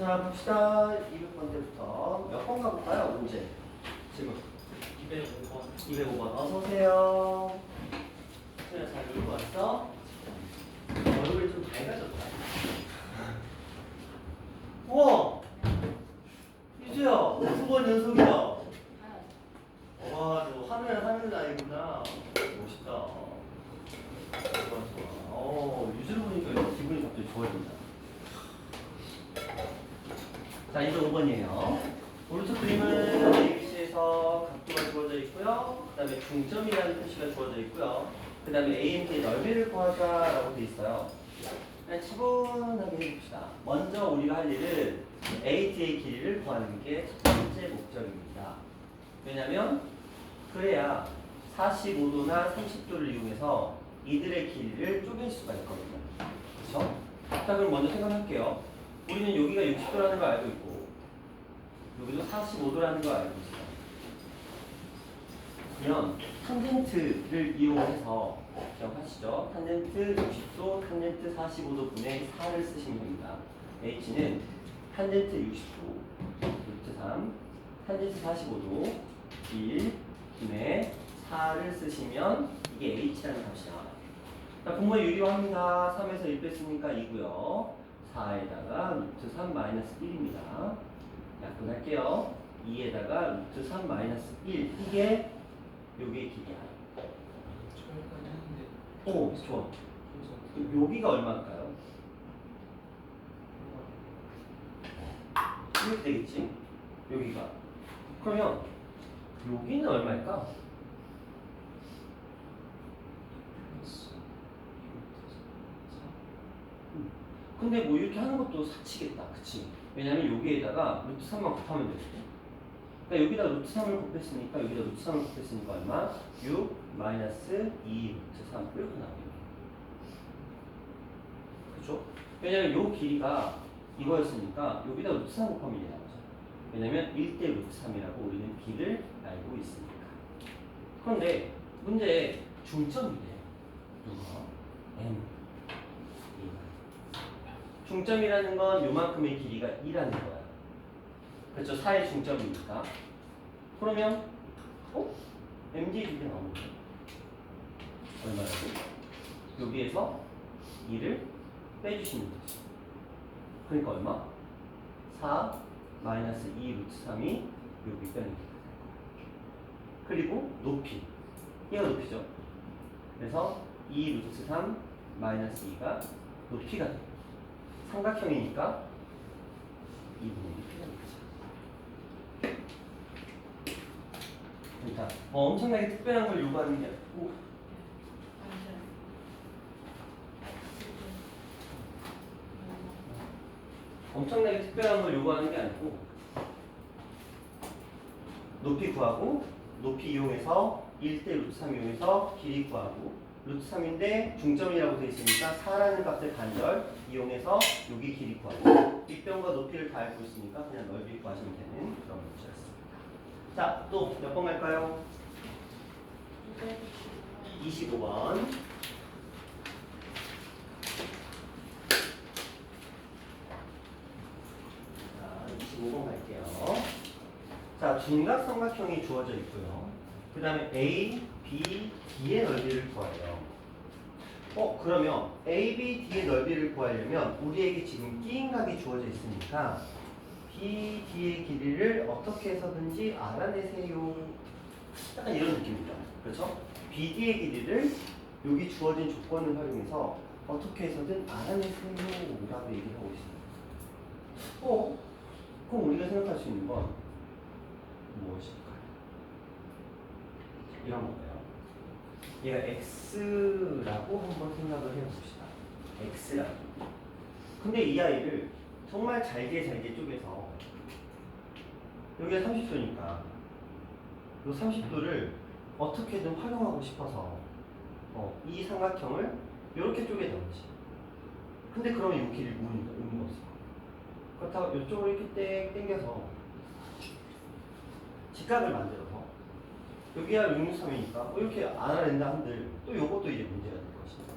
자, 봅시다. 200번째부터 몇 번 가볼까요? 문제. 지금 205번. 205번. 어서오세요. 수야, 잘 놀고 왔어? 얼굴이 좀 밝아졌다. 우와! 유주야, 무슨 번 연속이야? 와, 너 하늘 아이구나. 멋있다. 좋아, 좋아. 유주를 보니까 기분이 갑자기 좋아진다. 자, 이제 5번이에요. 오른쪽 그림은 ABC에서 각도가 주어져 있고요. 그 다음에 중점이라는 표시가 주어져 있고요. 그 다음에 AMD의 넓이를 구하자라고 되어 있어요. 그냥 차분하게 해봅시다. 먼저 우리가 할 일은 AT의 길이를 구하는 게 첫 번째 목적입니다. 왜냐면 그래야 45도나 30도를 이용해서 이들의 길이를 쪼갤 수가 있거든요. 그렇죠? 자, 그럼 먼저 생각할게요. 우리는 여기가 60도라는 걸 알고 있고 여기도 45도라는 걸 알고 있어요. 그러면 탄젠트를 이용해서 기억하시죠? 탄젠트 60도, 탄젠트 45도 분의 4를 쓰시면 됩니다. H는 탄젠트 60도, 루트 3, 탄젠트 45도, 1 분의 4를 쓰시면 이게 H라는 값이 나와요. 자, 분모의 유리화합니다. 3에서 1 뺐으니까 2고요. 4에다가 루트 3 마이너스 1입니다. 약분할게요. 2에다가 루트 3 마이너스 1. 이게 여기의 길이야. 저기까지 했는데. 오, 좋아. 그럼 여기가 얼마일까요? 이렇게 되겠지? 여기가. 그러면 여기는 얼마일까? 근데 뭐 이렇게 하는 것도 사치겠다. 그치? 왜냐면 여기에다가 루트 3만 곱하면 되거든. 그러니까 여기다 루트 3을 곱했으니까 여기다 루트 3을 곱했으니까 얼마? 6 마이너스 2 루트 3 이렇게 나오겠네. 그죠? 왜냐면 요 길이가 이거였으니까 여기다 루트 3 곱하면 이게 나오죠. 왜냐면 1대 루트 3이라고 우리는 b를 알고 있으니까. 그런데 문제에 중점이래. 누가? m. 중점이라는 건 요만큼의 길이가 2라는 거야. 그렇죠? 4의 중점이니까. 그러면 MD의 길이가 나오는 거야. 얼마라고? 여기에서 2를 빼주시면 되죠. 그러니까 얼마? 4 마이너스 2 루트 3이 여기 빼는 게 그리고 높이. 얘가 높이죠. 그래서 2 루트 3 마이너스 2가 높이가 돼요. 삼각형이니까 2분의 1이 필요한 거죠. 그러니까 엄청나게 특별한 걸 요구하는 게 아니고 엄청나게 특별한 걸 요구하는 게 아니고 높이 구하고 높이 이용해서 1대 루트 3 이용해서 길이 구하고 루트 3인데 중점이라고 되어 있으니까 4라는 값의 반절 이용해서 여기 길이 구하고 윗변과 높이를 다 알고 있으니까 그냥 넓이 구하시면 되는 그런 문제였습니다. 자, 또 몇 번 갈까요? 25번. 자, 25번 갈게요. 자, 중각삼각형이 주어져 있고요. 그 다음에 A, B, D의 넓이를 구하래요. 그러면 A, B, D의 넓이를 구하려면 우리에게 지금 끼인 각이 주어져 있으니까 B, D의 길이를 어떻게 해서든지 알아내세요. 약간 이런 느낌입니다. 그렇죠? B, D의 길이를 여기 주어진 조건을 활용해서 어떻게 해서든 알아내세요 라고 얘기를 하고 있습니다. 그럼 우리가 생각할 수 있는 건 무엇일까요? 이런 건가요? 얘가 x라고 한번 생각을 해봅시다. x라고. 근데 이 아이를 정말 잘게 쪼개서 여기가 30도니까 이 30도를 어떻게든 활용하고 싶어서 이 삼각형을 이렇게 쪼개던지. 근데 그러면 이 길이 의미가 없어. 그렇다고 이쪽으로 이렇게 땡 당겨서 직각을 만들어서 여기가 663이니까 이렇게 알아낸다 한들 또 이것도 이제 문제가 될 것입니다.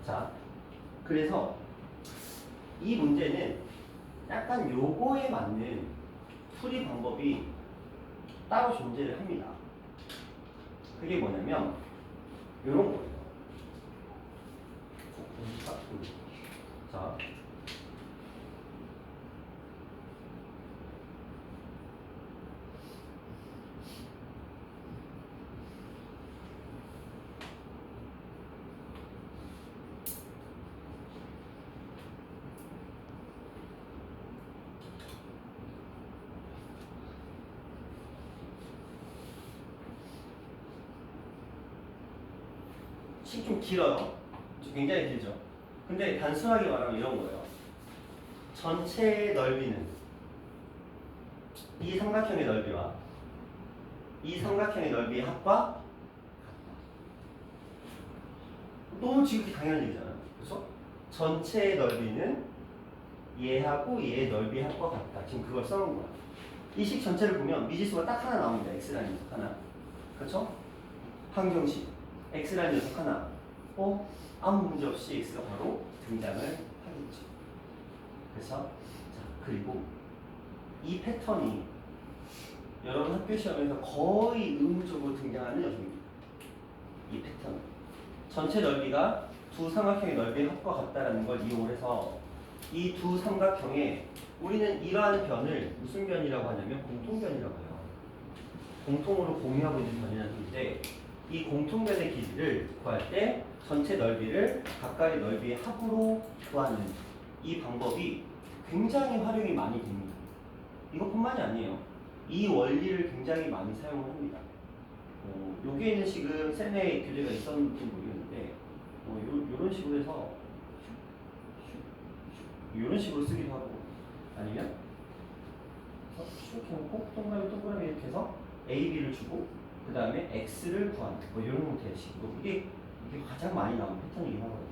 자, 그래서 이 문제는 약간 요거에 맞는 풀이 방법이 따로 존재를 합니다. 그게 뭐냐면 요런 거예요. 자, 식 좀 길어요. 굉장히 길죠. 근데 단순하게 말하면 이런 거예요. 전체의 넓이는 이 삼각형의 넓이와 이 삼각형의 넓이의 합과 같다. 너무 지극히 당연한 얘기잖아요. 그렇죠? 전체의 넓이는 얘하고 얘의 넓이의 합과 같다. 지금 그걸 써놓은 거야. 이 식 전체를 보면 미지수가 딱 하나 나옵니다. x라는 녀석 하나. 그렇죠? 항정식 x라는 녀석 하나. 아무 문제 없이 x가 바로 등장을 하겠죠. 그래서 자, 그리고 이 패턴이 여러분 학교 시험에서 거의 의무적으로 등장하는 녀석입니다. 이 패턴. 전체 넓이가 두 삼각형의 넓이의 합과 같다라는 걸 이용해서 이 두 삼각형에 우리는 이러한 변을 무슨 변이라고 하냐면 공통변이라고 해요. 공통으로 공유하고 있는 변이라는 뜻인데 이 공통변의 길이를 구할 때 전체 넓이를 각각의 넓이의 합으로 구하는 이 방법이 굉장히 활용이 많이 됩니다. 이것뿐만이 아니에요. 이 원리를 굉장히 많이 사용을 합니다. 여기에는 지금 셀내 교재가 있었는지 모르겠는데 요런 식으로 해서 이런 식으로 쓰기도 하고 아니면 쭉 해놓고 동그라미 이렇게 해서 A, B를 주고 그 다음에 X를 구하는 이런 형태의 식으로 이게 가장 많이 나오는 패턴이긴 하거든요.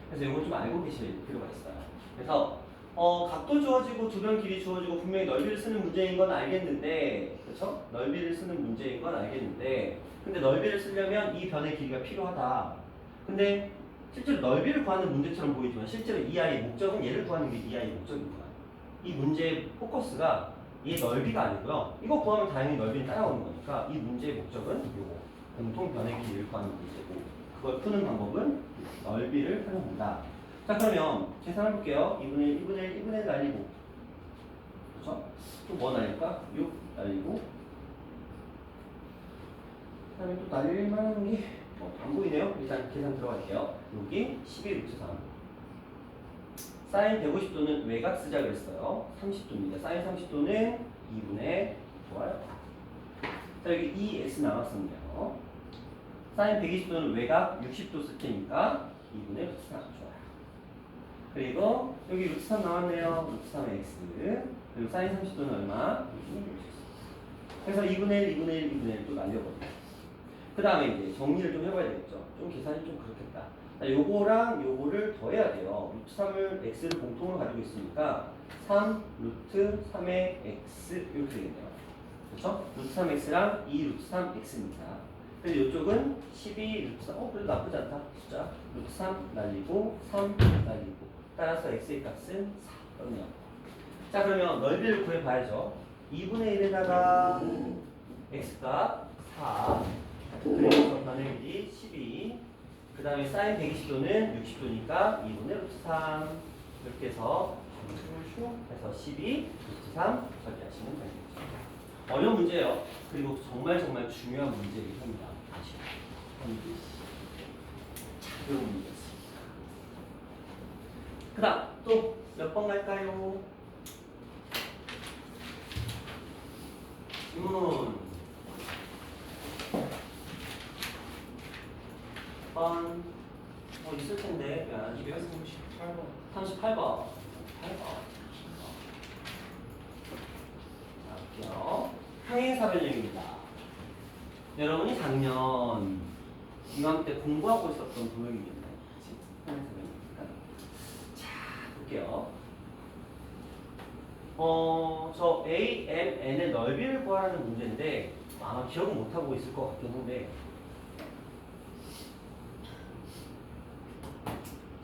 그래서 이걸 좀 알고 계실 필요가 있어요. 그래서 각도 주어지고 주변 길이 주어지고 분명히 넓이를 쓰는 문제인 건 알겠는데 그렇죠? 넓이를 쓰는 문제인 건 알겠는데 근데 넓이를 쓰려면 이 변의 길이가 필요하다. 근데 실제로 넓이를 구하는 문제처럼 보이지만 실제로 이 아이의 목적은 얘를 구하는 게 이 아이의 목적입니다. 이 문제의 포커스가 이 넓이가 아니고요. 이거 구하면 당연히 넓이는 따라오는 거니까 이 문제의 목적은 요거 공통 변의 길이를 구하는 문제고 그걸 푸는 방법은 넓이를 활용한다. 자 그러면 계산해 볼게요. 2분의 1, 2분의 1, 2분의 1 날리고 그렇죠? 또 뭐 날릴까? 6 날리고 그 다음에 또 날릴 만한 게 안 보이네요. 일단 계산 들어갈게요. 여기 12 루트 3 사인 150도는 외곽 쓰자 그랬어요. 30도입니다. 사인 30도는 2분의 좋아요. 자 여기 2x 나왔었네요. 사인 120도는 외곽 60도 쓸 테니까 2분의 루트 3 좋아요. 그리고 여기 루트 3 나왔네요. 루트 3x 그리고 사인 30도는 얼마? 2분의 1. 그래서 2분의 1, 2분의 1, 2분의 1 또 날려버려요. 그 다음에 이제 정리를 좀 해봐야 되겠죠. 좀 계산이 좀 그렇겠다. 자, 요거랑 요거를 더해야 돼요. 루트 3을 x를 공통으로 가지고 있으니까 3 루트 3의 x 이렇게 되겠네요. 그렇죠? 루트 3x랑 2 루트 3x입니다. 그래서 이쪽은 12 루트 3 그래도 나쁘지 않다. 숫자 루트 3 날리고 3 날리고 따라서 x의 값은 4 그렇네요. 자 그러면 넓이를 구해봐야죠. 2분의 1에다가 x값 4 그래서 변의 길이 12 그 다음에 사인 120도는 60도니까 2분의 루트 3 이렇게 해서 슉 해서 12 루트 3 처리하시면 되겠죠. 어려운 문제예요. 그리고 정말 중요한 문제이긴 합니다. 어려운 문제였습니다. 그 다음 또 몇 번 갈까요? 질문 번 있을 텐데 왜 안 하지? 238번 38번. 자, 볼게요. 항행사변형입니다. 여러분이 작년 이맘때 공부하고 있었던 도형이겠나요? 항행사변형입니다. 자, 볼게요. 저 A, M, N의 넓이를 구하라는 문제인데 아마 기억은 못하고 있을 것 같긴 한데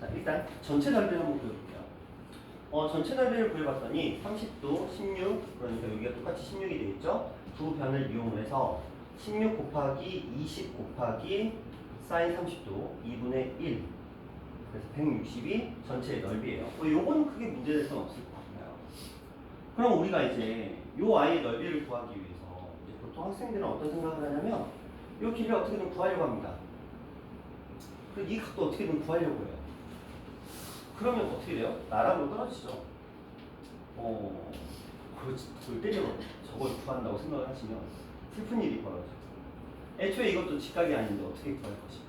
자, 일단 전체 넓이를 한번 보여볼게요. 전체 넓이를 구해봤더니 30도 16, 그러니까 여기가 똑같이 16이 되겠죠? 두 변을 이용해서 16 곱하기 20 곱하기 사인 30도 2분의 1, 그래서 160이 전체의 넓이에요. 요거는 크게 문제될 건 없을 것 같아요. 그럼 우리가 이제 요 아이의 넓이를 구하기 위해서 이제 보통 학생들은 어떤 생각을 하냐면 요 길이를 어떻게든 구하려고 합니다. 그리고 이 각도 어떻게든 구하려고 해요. 그러면 어떻게 돼요? 나락으로 떨어지죠. 그걸 때리면 저걸 구한다고 생각을 하시면 슬픈 일이 벌어져요. 애초에 이것도 직각이 아닌데 어떻게 구할 것인가.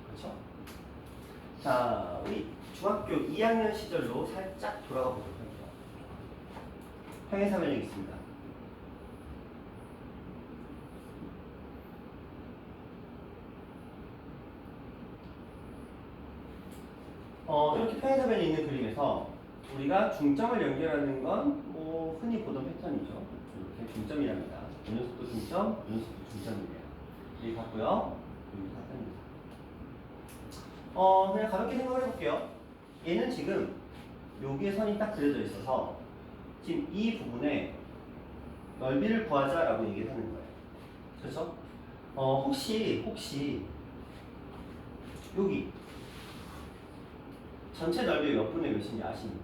그렇죠? 자, 우리 중학교 2학년 시절로 살짝 돌아가 보도록 할게요. 평행사변이 있습니다. 이렇게 평행사변이 있는 그림에서 우리가 중점을 연결하는 건 뭐 흔히 보던 패턴이죠. 이렇게 중점이랍니다. 요 녀석도 중점, 요 녀석도 중점이래요. 여기 같고요. 여기 같답니다. 그냥 가볍게 생각을 해볼게요. 얘는 지금 여기에 선이 딱 그려져 있어서 지금 이 부분에 넓이를 구하자라고 얘기를 하는 거예요. 그렇죠? 혹시 여기 전체 넓이 몇 분의 몇인지 아십니까?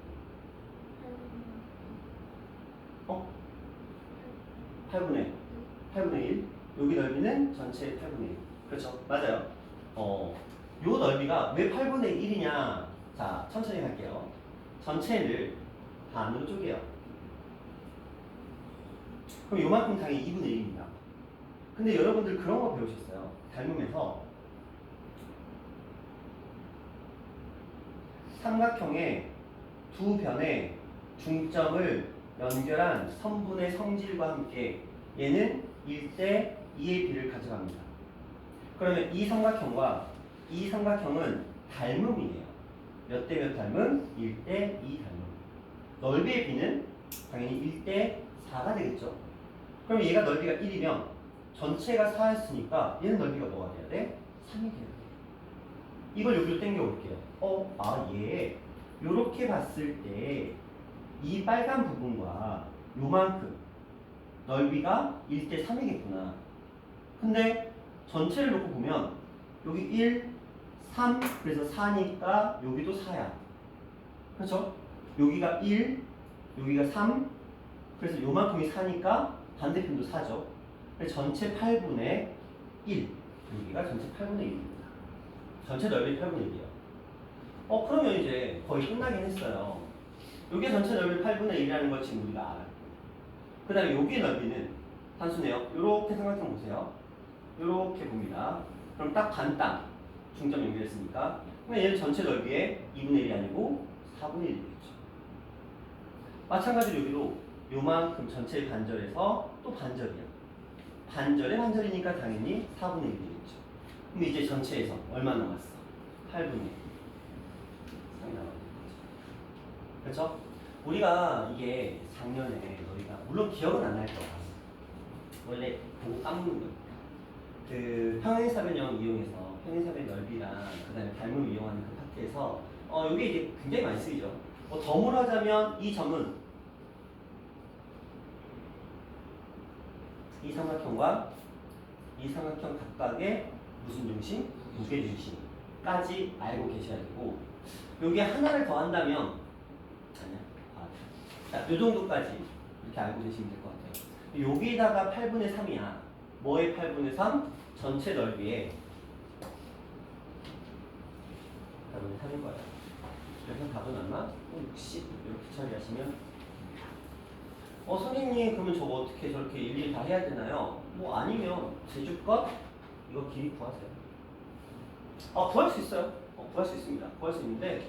8분의 1. 여기 넓이는 전체의 8분의 1. 그렇죠? 맞아요. 요 넓이가 왜 8분의 1이냐? 자, 천천히 할게요. 전체를 반으로 쪼개요. 그럼 요만큼 당연히 2분의 1입니다. 근데 여러분들 그런 거 배우셨어요. 닮으면서 삼각형의 두 변의 중점을 연결한 선분의 성질과 함께 얘는 1대 2의 비를 가져갑니다. 그러면 이 삼각형과 이 삼각형은 닮음이에요. 몇 대 몇 닮음? 1대 2 닮음. 넓이의 비는 당연히 1대 4가 되겠죠. 그럼 얘가 넓이가 1이면 전체가 4였으니까 얘는 넓이가 뭐가 돼야 돼? 3이 돼야 돼. 이걸 여기로 당겨 올게요. 얘 요렇게 봤을 때 이 빨간 부분과 요만큼 넓이가 1대 3이겠구나. 근데 전체를 놓고 보면 여기 1, 3, 그래서 4니까 여기도 4야. 그렇죠? 여기가 1, 여기가 3, 그래서 요만큼이 4니까 반대편도 4죠. 그래서 전체 8분의 1. 여기가 전체 8분의 1입니다. 전체 넓이 8분의 1이에요. 그러면 이제 거의 끝나긴 했어요. 여기 전체 넓이 8분의 1이라는 걸 지금 우리가 알아요. 그 다음에 여기의 넓이는 단순해요. 이렇게 생각해 보세요. 이렇게 봅니다. 그럼 딱 반 땅 중점 연결했으니까 그럼 얘는 전체 넓이의 2분의 1이 아니고 4분의 1이 되겠죠. 마찬가지로 여기도 요만큼 전체의 반절에서 또 반절이야. 반절의 반절이니까 당연히 4분의 1이 되겠죠. 그럼 이제 전체에서 얼마 남았어? 8분의 1. 3이 남았는 거죠. 그렇죠? 우리가 이게 작년에 너희가 물론 기억은 안 날 거야. 원래 보고 까먹는 겁니다. 그 평행사변형 이용해서 평행사변 넓이랑 그 다음에 닮음을 이용하는 그 파트에서 이게 이제 굉장히 많이 쓰이죠. 덤으로 하자면 이 점은 이 삼각형과 이 삼각형 각각의 무슨 중심? 무게 중심까지 알고 계셔야 되고 여기 하나를 더 한다면 아니야. 자, 요 정도까지 이렇게 알고 계시면 될 것 같아요. 여기다가 8분의 3이야. 뭐의 8분의 3? 전체 넓이의 8분의 3인 거예요. 그래서 답은 얼마? 60 이렇게 처리하시면 선생님 그러면 저거 어떻게 저렇게 일일이 다 해야 되나요? 뭐 아니면 제주껏 이거 길이 구하세요. 구할 수 있어요. 구할 수 있습니다. 구할 수 있는데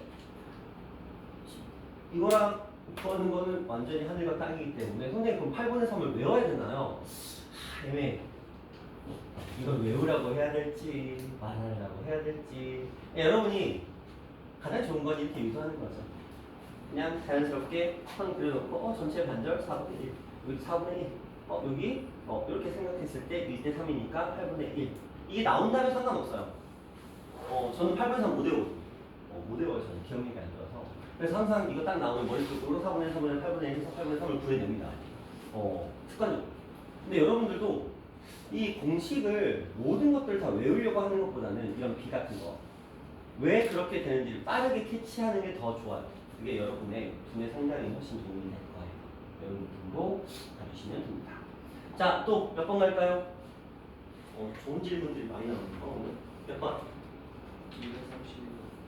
이거랑 구하는 거는 완전히 하늘과 땅이기 때문에 선생님 그럼 8분의 3을 외워야 되나요? 애매해. 이걸 외우라고 해야 될지 말하려고 해야 될지 여러분이 가장 좋은 건 이렇게 유도하는 거죠. 그냥 자연스럽게 선 그려놓고 전체 반절 4분의 1 여기 4분의 1 여기 이렇게 생각했을 때 1대 3이니까 8분의 1 이게 나온다면 상관없어요. 저는 8분의 3 못 외워요. 못 외워요. 저는 기억력이 안 좋아서 그래서 항상 이거 딱 나오면 머릿속으로 4분의 3분의 8분의 1, 8분의 3을 구해냅니다. 습관적으로. 근데 여러분들도 이 공식을 모든 것들을 다 외우려고 하는 것보다는 이런 비 같은 거. 왜 그렇게 되는지를 빠르게 캐치하는 게 더 좋아요. 그게 여러분의 두뇌 성장에 훨씬 도움이 될 거예요. 여러분들도 봐주시면 됩니다. 자, 또 몇 번 갈까요? 좋은 질문들이 많이 나오네요. 오늘 몇 번?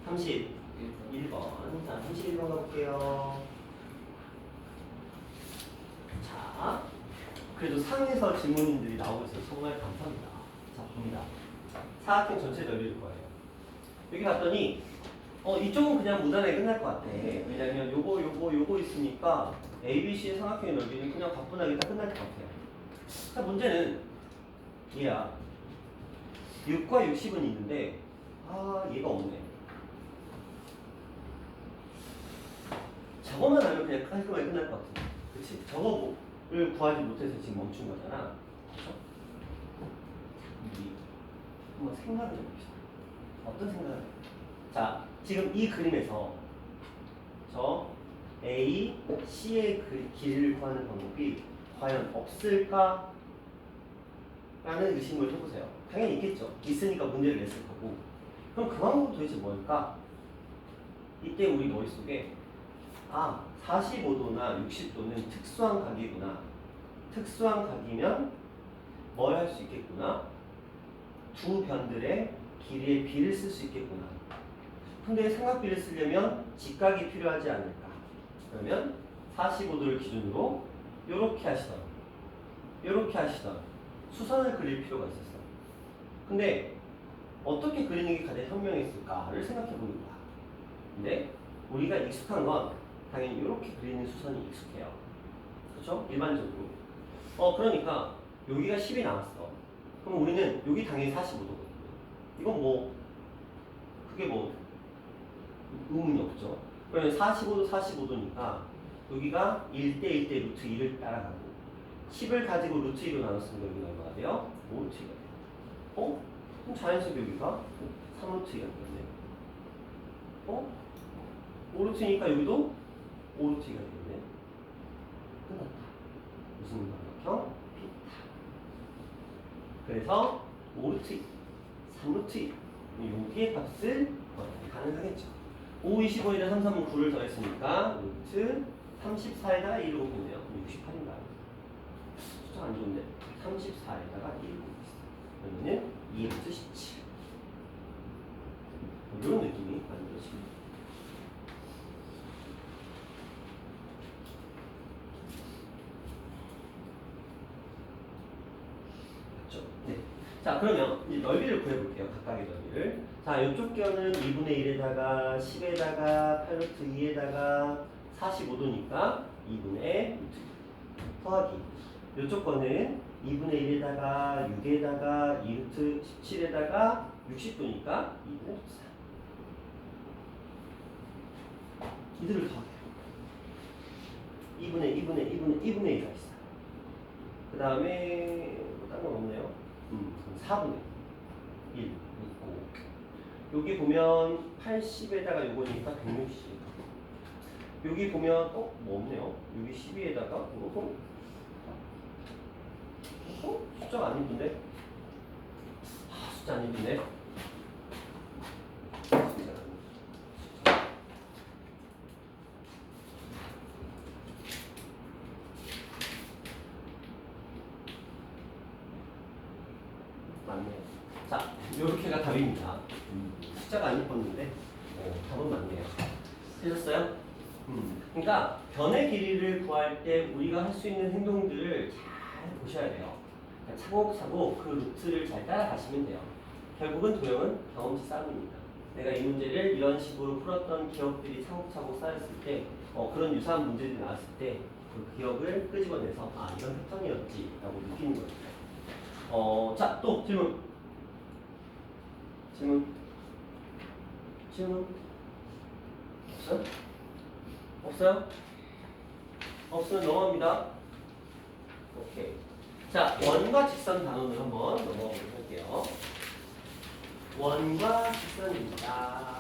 31번. 자, 31번 가볼게요. 자, 그래도 상에서 질문인들이 나오고 있어서 정말 감사합니다. 자, 봅니다. 사각형 전체 넓이일 거예요. 여기 봤더니 이쪽은 그냥 무난하게 끝날 것 같아. 왜냐면 요거 있으니까 ABC의 삼각형의 넓이는 그냥 가뿐하게 딱 끝날 것 같아요. 자, 문제는 얘야. 6과 60은 있는데 얘가 없네. 저거만 하면 그냥 깔끔하게 끝날 것 같아. 그치? 저거를 구하지 못해서 지금 멈춘 거잖아. 그쵸? 우리 한번 생각을 해봅시다. 어떤 생각을? 자, 지금 이 그림에서 저 A, C의 길이를 구하는 방법이 과연 없을까? 라는 의심을 해보세요. 당연히 있겠죠. 있으니까 문제를 냈을 거고. 그럼 그 방법은 도대체 뭘까? 이때 우리 머릿속에 45도나 60도는 특수한 각이구나. 특수한 각이면 뭘 할 수 있겠구나. 두 변들의 길이의 비를 쓸 수 있겠구나. 근데 삼각비를 쓰려면 직각이 필요하지 않을까. 그러면 45도를 기준으로 이렇게 하시던 수선을 그릴 필요가 있었어. 근데 어떻게 그리는 게 가장 현명했을까를 생각해 보는 거야. 근데 우리가 익숙한 건 당연히 이렇게 그리는 수선이 익숙해요. 그렇죠? 일반적으로. 그러니까 여기가 10이 나왔어. 그럼 우리는 여기 당연히 45도거든요. 이건 그게 의문이 없죠. 그러면 45도니까 여기가 1대 1대 루트 2를 따라가고 10을 가지고 루트 2로 나눴으면 여기가 얼마가 돼요? 5루트 2가 돼요. 그럼 자연스럽게 여기가 3루트 2가 되겠네. 5루트니까 여기도 5루트 2가 되겠네. 끝났다. 무슨 삼각형? 비타. 그래서 5루트 2, 3루트 2 여기의 값을 가능하겠죠. 5, 25에다 3, 3은 9를 더했으니까 루트 34에다가 1을 곱했네요. 68인가요? 숫자 안 좋은데 34에다가 1을 곱했어요. 그러면은 2루트 17 이런 느낌이 만들어집니다. 맞죠? 네. 자, 그러면 이제 넓이를 구해볼게요. 각각의 넓이를. 자, 이쪽 견은 2분의 1에다가 10에다가 8루트 2에다가 45도니까 2분의 더하기. 이쪽 거는 2분의 1에다가 6에다가 2루트 17에다가 60도니까 2분의 루트 4. 이들을 더하게요. 2분의 1가 있어요. 그 다음에 다른 건 없네요. 4분의 1 있고 여기 보면 80에다가 요거니까 160. 여기 보면 뭐 없네요. 여기 12에다가 숫자가 안 이쁜데? 숫자 안 이쁜데? 맞네요. 자, 요렇게가 답입니다. 숫자가 안 이뻤는데 답은 맞네요. 틀렸어요? 그러니까 변의 길이를 구할 때 우리가 할 수 있는 행동들을 잘 보셔야 돼요. 그러니까 차곡차곡 그 루트를 잘 따라가시면 돼요. 결국은 도형은 경험치 싸움입니다. 내가 이 문제를 이런 식으로 풀었던 기억들이 차곡차곡 쌓였을 때 그런 유사한 문제들이 나왔을 때 그 기억을 끄집어내서 이런 패턴이었지 라고 느끼는 거예요. 자, 또 질문. 없어요? 없어요? 없으면 넘어갑니다. 오케이. 자, 원과 직선 단원을 한번 넘어가 보도록 할게요. 원과 직선입니다.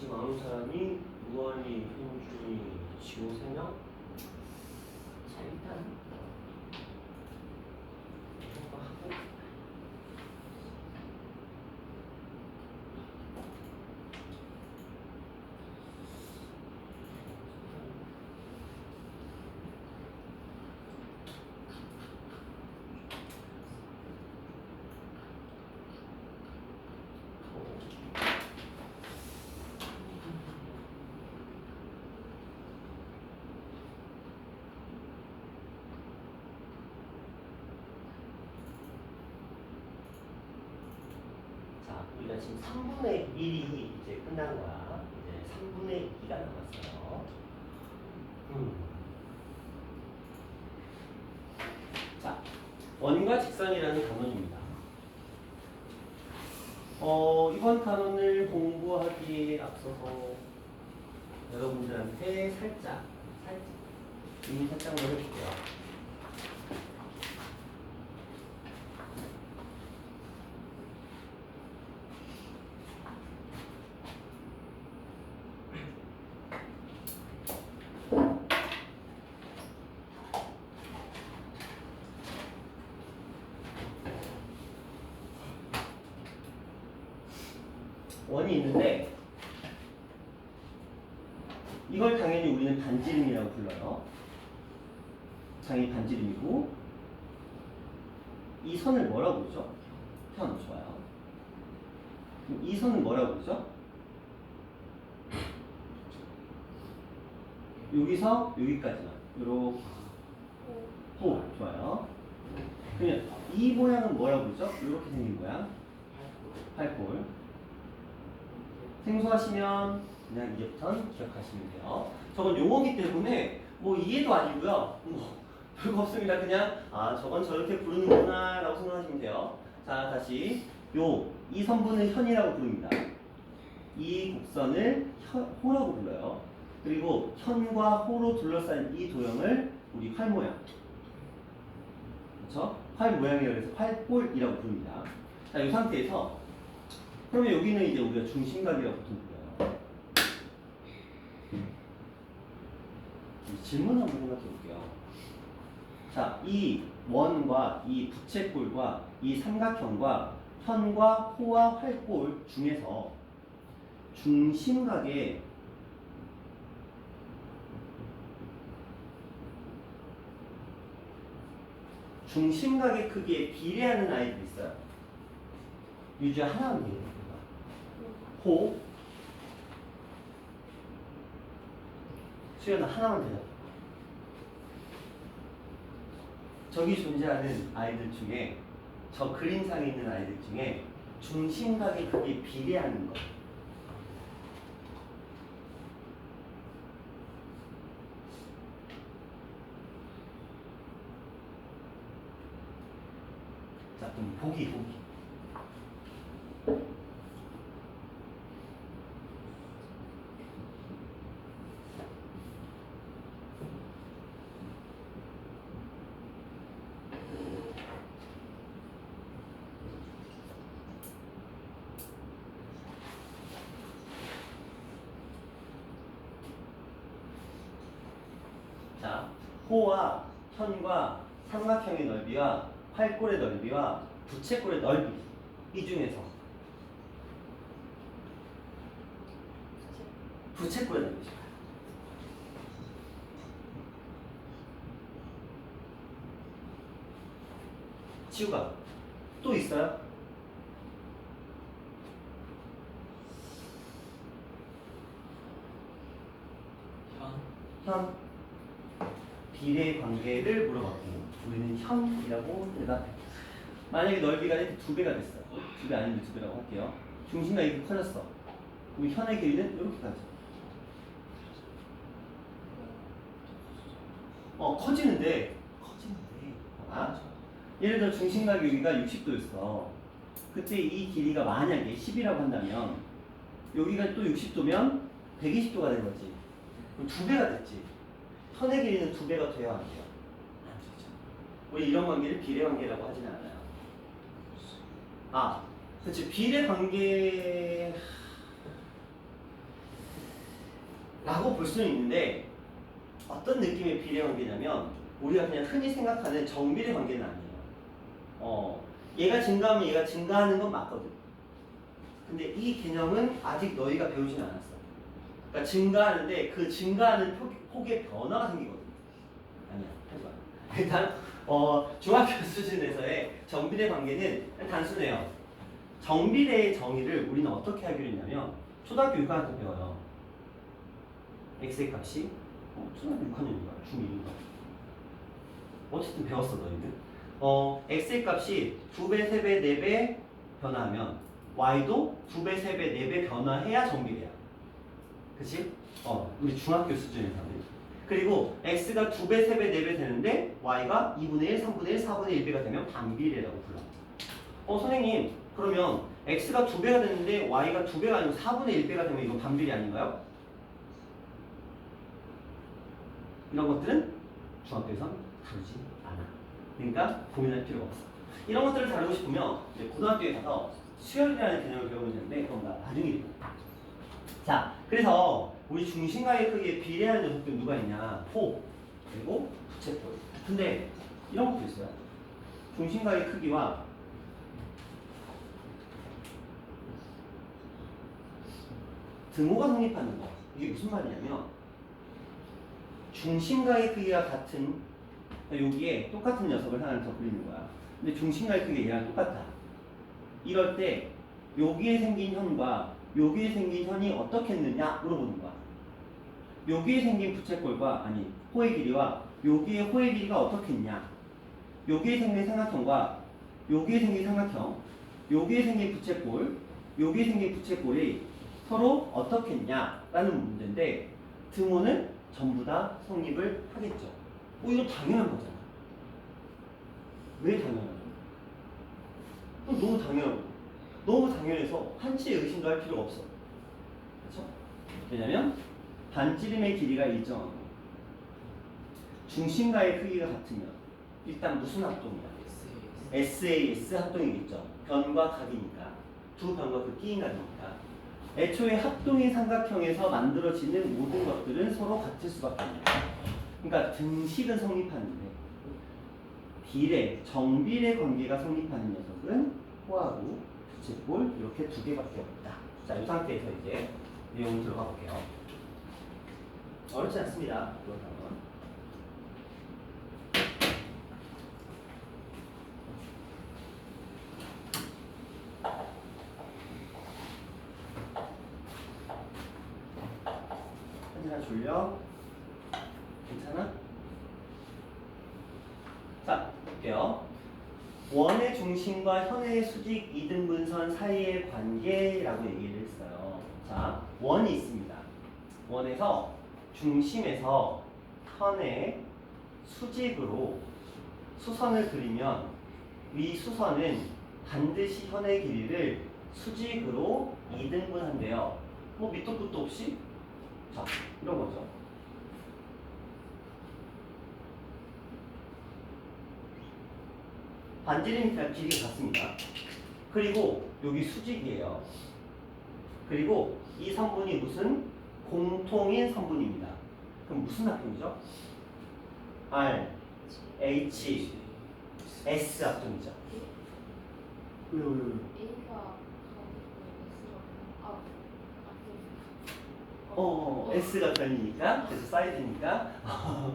같이 나오는 사람이 무한이, 현준이, 지호 3명? 자, 일단 이런 거 하고 자, 우리가 지금 3분의 1이 이제 끝난 거야. 이제 3분의 2가 남았어요. 자, 원과 직선이라는 단원입니다. 이번 단원을 공부하기에 앞서서 여러분들한테 살짝 이미 살짝 한번 해볼게요. 원이 있는데 이걸 당연히 우리는 반지름이라고 불러요. 당연히 반지름이고 이 선을 뭐라고 부르죠? 현. 좋아요. 그럼 이 선은 뭐라고 부르죠? 여기서 여기까지만 요렇게 호. 좋아요. 그냥 이 모양은 뭐라고 부르죠? 이렇게 생긴 모양 팔골. 생소하시면 그냥 이제부터는 기억하시면 돼요. 저건 용어기 때문에 뭐 이해도 아니고요. 뭐 별거 없습니다. 그냥 아 저건 저렇게 부르는구나 라고 생각하시면 돼요. 자 다시 이 선분을 현이라고 부릅니다. 이 곡선을 호라고 불러요. 그리고 현과 호로 둘러싼 이 도형을 우리 활 모양, 그렇죠? 활 모양이라고 해서 활골이라고 부릅니다. 자, 이 상태에서 그러면 여기는 이제 우리가 중심각이라고 보통 불러요. 질문 한번 생각해 볼게요. 자, 이 원과 이 부채꼴과 이 삼각형과 현과 호와 활골 중에서 중심각의 크기에 비례하는 아이들이 있어요. 이 중에 하나는 뭐예요? 호. 수연아 하나만 대답해. 저기 존재하는 아이들 중에 저 그림상에 있는 아이들 중에 중심각의 크기에 비례하는 것. 자, 그럼 보기. 자, 호와 현과 삼각형의 넓이와 활골의 넓이와 부채꼴의 넓이 이 중에서 부채꼴의 넓이죠. 지우가 또 있어요? 현 비례 관계를 물어봤고 우리는 현이라고 대답해. 만약에 넓이가 이렇게 2배가 됐어요. 2배 아니면 2배라고 할게요. 중심각이 이렇게 커졌어. 그럼 현의 길이는 이렇게 가죠. 커지는데 예를 들어 중심각 여기가 60도였어. 그때 이 길이가 만약에 10이라고 한다면 여기가 또 60도면 120도가 된 거지. 그럼 2배가 됐지. 현의 길이는 2배가 돼야 안 돼요? 안 되죠. 우리 이런 관계를 비례 관계라고 하지는 않아요. 그렇지. 비례 관계 라고 볼 수는 있는데 어떤 느낌의 비례 관계냐면 우리가 그냥 흔히 생각하는 정비례 관계는 아니에요. 얘가 증가하면 얘가 증가하는 건 맞거든. 근데 이 개념은 아직 너희가 배우진 않았어. 그러니까 증가하는데 그 증가하는 폭의 변화가 생기거든. 아니야, 하지 마. 일단 중학교 수준에서의 정비례 관계는 단순해요. 정비례의 정의를 우리는 어떻게 하기로 했냐면 초등학교 6학년 때 배워요. x의 값이 초등학교 6학년인가? 중1인가? 어쨌든 배웠어 너희들. x의 값이 2배, 3배, 4배 변화하면 y도 2배, 3배, 4배 변화해야 정비례야. 그치? 우리 중학교 수준에서는. 그리고 x가 2배, 3배, 4배 되는데 y가 2분의 1, 3분의 1, 4분의 1배가 되면 반비례라고 불러. 선생님 그러면 x가 2배가 되는데 y가 2배가 아니고 4분의 1배가 되면 이거 반비례 아닌가요? 이런 것들은 중학교에선 다루지 않아. 그러니까 고민할 필요가 없어. 이런 것들을 다루고 싶으면 이제 고등학교에 가서 수열이라는 개념을 배우면 되는데 그건 나중에 배워. 자, 그래서 우리 중심과의 크기에 비례하는 녀석들 누가 있냐? 포, 그리고 부채꼴. 근데 이런 것도 있어요. 중심과의 크기와 등호가 성립하는 거. 이게 무슨 말이냐면 중심과의 크기가 같은 여기에 똑같은 녀석을 하나 더 그리는 거야. 근데 중심과의 크기가 얘랑 똑같아. 이럴 때 여기에 생긴 현과 여기에 생긴 현이 어떻겠느냐 물어보는 거야. 여기에 생긴 부채꼴과 아니 호의 길이와 여기에 호의 길이가 어떻겠냐. 여기에 생긴 삼각형과 여기에 생긴 삼각형, 여기에 생긴 부채꼴, 여기에 생긴 부채꼴이 서로 어떻겠냐라는 문제인데 등호는 전부 다 성립을 하겠죠. 이거 당연한 거잖아. 왜 당연하죠? 너무 당연하고 너무 당연해서 한치의 의심도 할 필요가 없어. 그렇죠? 왜냐면 반지름의 길이가 일정하고 중심과의 크기가 같으면 일단 무슨 합동이야? SAS 합동이겠죠. 변과 각이니까 두 변과 그 끼인 각이니까 애초에 합동의 삼각형에서 만들어지는 모든 것들은 서로 같을 수밖에 없는 거야. 그러니까 등식은 성립하는데 비례, 정비례 관계가 성립하는 녀석은 호하고 부채꼴 이렇게 두 개밖에 없다. 자, 이 상태에서 이제 내용 들어가 볼게요. 어렵지 않습니다. 그렇다면. 한지나 졸려? 괜찮아? 자, 볼게요. 원의 중심과 현의 수직 이등분선 사이의 관계라고 얘기를 했어요. 자, 원이 있습니다. 원에서 중심에서 현의 수직으로 수선을 그리면 위 수선은 반드시 현의 길이를 수직으로 이등분한대요. 뭐 밑도 끝도 없이? 자, 이런 거죠. 반지름 길이가 같습니다. 그리고 여기 수직이에요. 그리고 이 선분이 무슨 공통인 선분입니다. 그럼 무슨 합동이죠? R, H, S 합동이죠. 왜요? A가 S가 변이니까 그래서 사이즈니까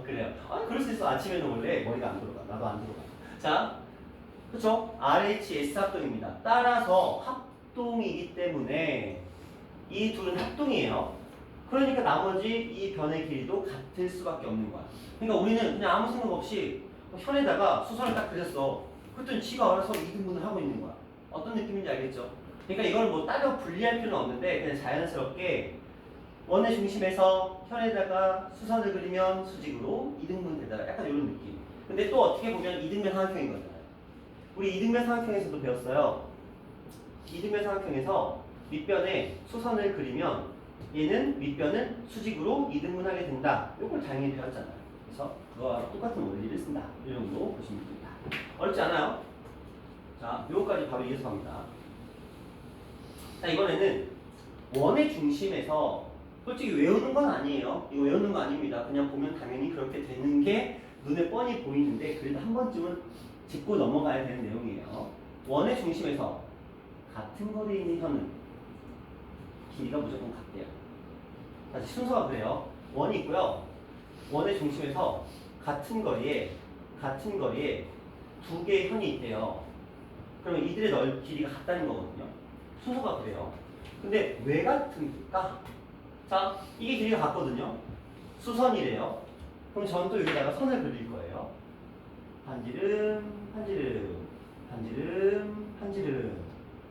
그래요. 그럴 수 있어. 아침에는 원래 머리가 안 들어가. 나도 안 들어가. 자, 그렇죠? RHS 합동입니다. 따라서 합동이기 때문에 이 둘은 합동이에요. 그러니까 나머지 이 변의 길이도 같을 수밖에 없는 거야. 그러니까 우리는 그냥 아무 생각 없이 현에다가 수선을 딱 그렸어. 그랬더니 지가 알아서 이등분을 하고 있는 거야. 어떤 느낌인지 알겠죠? 그러니까 이걸 뭐 따로 분리할 필요는 없는데 그냥 자연스럽게 원의 중심에서 현에다가 수선을 그리면 수직으로 이등분 되더라. 약간 이런 느낌. 근데 또 어떻게 보면 이등변 삼각형인 거잖아요. 우리 이등변 삼각형에서도 배웠어요. 이등변 삼각형에서 밑변에 수선을 그리면 얘는 밑변을 수직으로 이등분하게 된다. 이걸 당연히 배웠잖아요. 그래서 그거와 똑같은 원리를 쓴다. 이 정도 보시면 됩니다. 어렵지 않아요? 자, 요거까지 바로 이해서 갑니다. 자, 이번에는 원의 중심에서 솔직히 외우는 건 아니에요. 이거 외우는 거 아닙니다. 그냥 보면 당연히 그렇게 되는 게 눈에 뻔히 보이는데 그래도 한 번쯤은 짚고 넘어가야 되는 내용이에요. 원의 중심에서 같은 거리에 있는 현은 길이가 무조건 같대요. 다시 순서가 그래요. 원이 있고요. 원의 중심에서 같은 거리에 두 개의 현이 있대요. 그러면 이들의 길이가 같다는 거거든요. 순서가 그래요. 근데 왜 같은가? 자, 이게 길이가 같거든요. 수선이래요. 그럼 저는 또 여기다가 선을 그릴 거예요. 반지름, 반지름, 반지름, 반지름.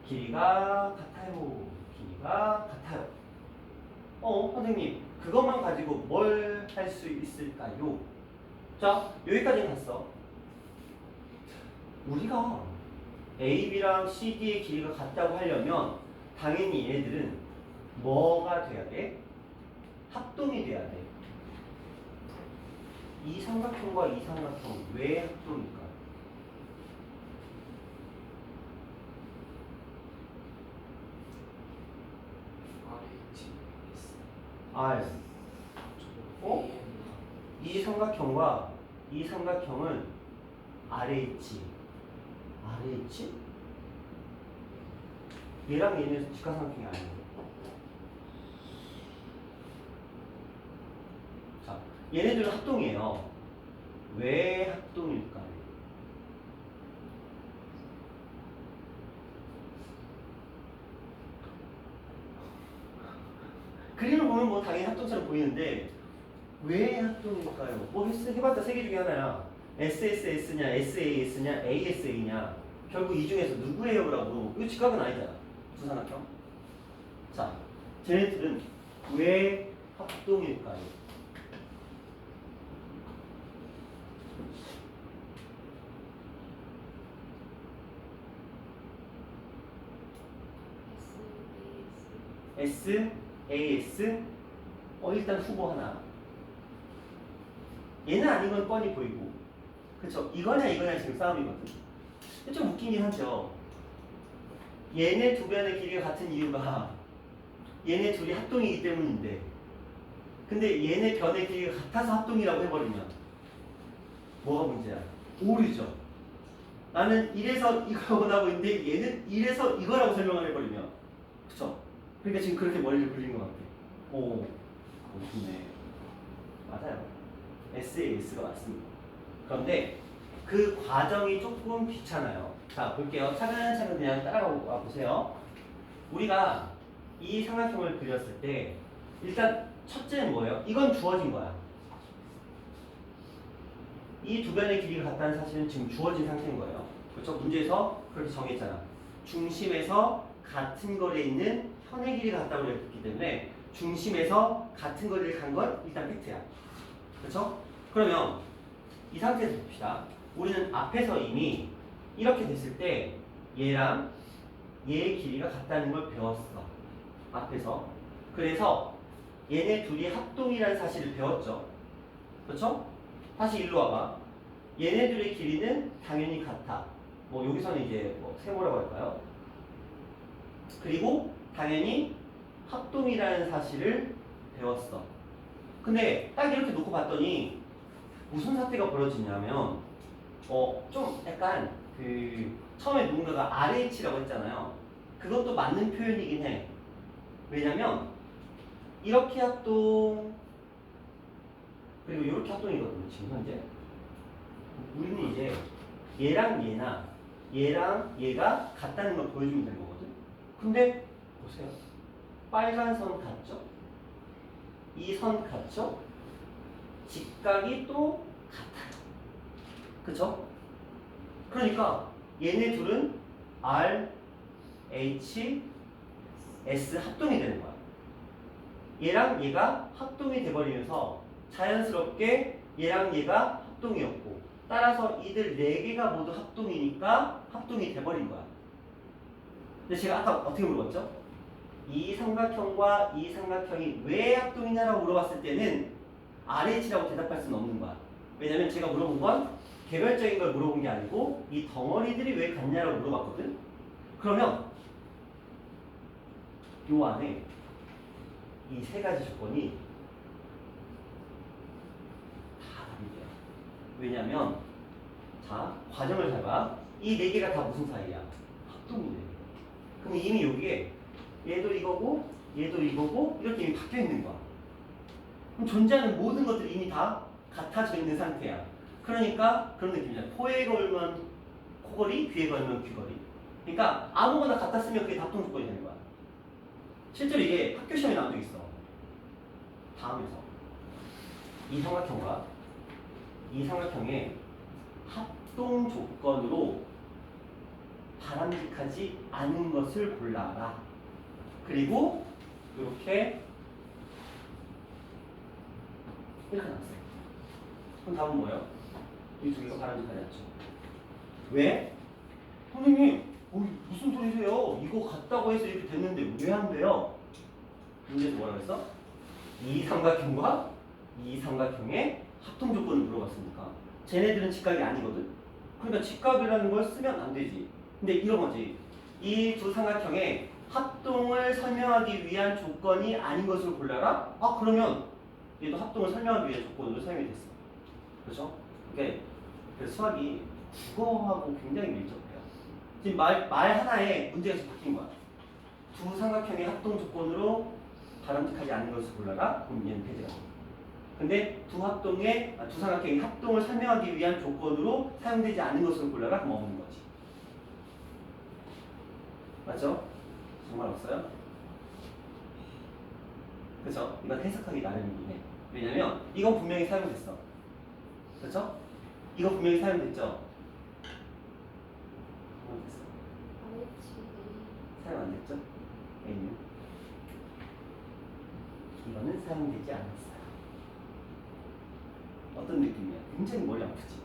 길이가 같아요. 길이가 같아요. 선생님, 그것만 가지고 뭘 할 수 있을까요? 자, 여기까지는 갔어. 우리가 AB랑 CD의 길이가 같다고 하려면 당연히 얘네들은 뭐가 돼야 돼? 합동이 돼야 돼. 이 삼각형과 이 삼각형 왜 합동일까? R. 이 삼각형과 이 삼각형은 RH. RH? 얘랑 얘는 직각삼각형이 아니에요. 자, 얘네들은 합동이에요. 왜 합동일까요? 그림을 보면 뭐 당연히 합동처럼 보이는데 왜 합동일까요? 뭐 해봤자 세 개 중에 하나야. SSS냐, SAS냐, ASA냐. 결국 이 중에서 누구예요? 라고 물어보고 이거 직각은 아니잖아. 두 삼각형. 자, 쟤네들은 왜 합동일까요? S, AS. 일단 후보 하나. 얘는 아닌 건 뻔히 보이고. 그쵸? 이거냐 이거냐 지금 싸움이거든. 좀 웃기긴 하죠. 얘네 두 변의 길이가 같은 이유가 얘네 둘이 합동이기 때문인데, 근데 얘네 변의 길이가 같아서 합동이라고 해버리면 뭐가 문제야? 오류죠. 나는 이래서 이걸 원하고 있는데 얘는 이래서 이거라고 설명을 해버리면, 그쵸? 그러니까 지금 그렇게 머리를 굴린 것 같아. 오, 좋네. 맞아요. SAS가 맞습니다. 그런데 그 과정이 조금 귀찮아요. 자, 볼게요. 차근차근 그냥 따라가 보세요. 우리가 이 삼각형을 그렸을 때 일단 첫째는 뭐예요? 이건 주어진 거야. 이 두 변의 길이가 같다는 사실은 지금 주어진 상태인 거예요. 그렇죠? 문제에서 그렇게 정했잖아. 중심에서 같은 거리에 있는 현의 길이가 같다고 그랬기 때문에 중심에서 같은 거리를 간 건 일단 팩트야. 그렇죠? 그러면 이 상태에서 봅시다. 우리는 앞에서 이미 이렇게 됐을 때 얘랑 얘의 길이가 같다는 걸 배웠어. 앞에서. 그래서 얘네 둘이 합동이라는 사실을 배웠죠. 그렇죠? 다시 일로 와봐. 얘네 둘의 길이는 당연히 같아. 뭐 여기서는 이제 뭐 세모라고 할까요? 그리고 당연히 합동이라는 사실을 배웠어. 근데 딱 이렇게 놓고 봤더니 무슨 사태가 벌어지냐면 좀 약간 처음에 누군가가 RH라고 했잖아요. 그것도 맞는 표현이긴 해. 왜냐면 이렇게 합동 그리고 이렇게 합동이거든요. 지금 현재 우리는 이제 얘랑 얘가 같다는 걸 보여주면 되는 거거든. 근데 보세요. 빨간 선 같죠? 이 선 같죠? 직각이 또 같아요. 그쵸? 그러니까 얘네 둘은 R, H, S 합동이 되는 거야. 얘랑 얘가 합동이 돼버리면서 자연스럽게 얘랑 얘가 합동이었고, 따라서 이들 4개가 모두 합동이니까 합동이 돼버린 거야. 근데 제가 아까 어떻게 물어봤죠? 이 삼각형과 이 삼각형이 왜 합동이냐라고 물어봤을 때는 RH라고 대답할 수는 없는 거야. 왜냐면 제가 물어본 건 개별적인 걸 물어본 게 아니고 이 덩어리들이 왜 같냐라고 물어봤거든. 그러면 요 안에 이 세 가지 조건이 다 답이 돼요. 왜냐면 자, 과정을 잘 봐. 이 네 개가 다 무슨 사이야? 합동이네. 그럼 이미 여기에 얘도 이거고 얘도 이거고 이렇게 이미 바뀌어 있는 거야. 그럼 존재하는 모든 것들이 이미 다 같아져 있는 상태야. 그러니까 그런 느낌이야. 코에 걸면 코걸이, 귀에 걸면 귀걸이. 그러니까 아무거나 같았으면 그게 합동 조건이 되는 거야. 실제로 이게 학교 시험에 나온 적 있어. 다음에서 이 삼각형과 이 삼각형의 합동 조건으로 바람직하지 않은 것을 골라라. 그리고 이렇게 나왔어요. 그럼 답은 뭐예요? 이 두 개가 바람직하지 않죠. 왜? 선생님, 무슨 소리세요? 이거 같다고 해서 이렇게 됐는데 왜 안 돼요? 문제에서 뭐라고 했어? 이 삼각형과 이 삼각형의 합동 조건을 물어봤으니까 쟤네들은 직각이 아니거든. 그러니까 직각이라는 걸 쓰면 안 되지. 근데 이런 거지. 이 두 삼각형의 합동을 설명하기 위한 조건이 아닌 것을 골라라? 아, 그러면 얘도 합동을 설명하기 위한 조건으로 사용이 됐어. 그렇죠? 그래서 수학이 국어하고 굉장히 밀접해요. 지금 말 하나에 문제가 지금 바뀐 거야. 두 삼각형의 합동 조건으로 바람직하지 않은 것을 골라라? 그럼 얘는 패드가 돼. 근데 두 삼각형의 합동을 설명하기 위한 조건으로 사용되지 않은 것을 골라라? 그럼 없는 거지. 맞죠? 정말 없어요? 그쵸? 이건 해석하기 나름이긴 해. 왜냐면 이건 분명히 사용됐어. 그쵸? 이거 분명히 사용됐죠? 사용 안 됐죠? A는 이거는 사용되지 않았어요. 어떤 느낌이야? 굉장히 머리 아프지?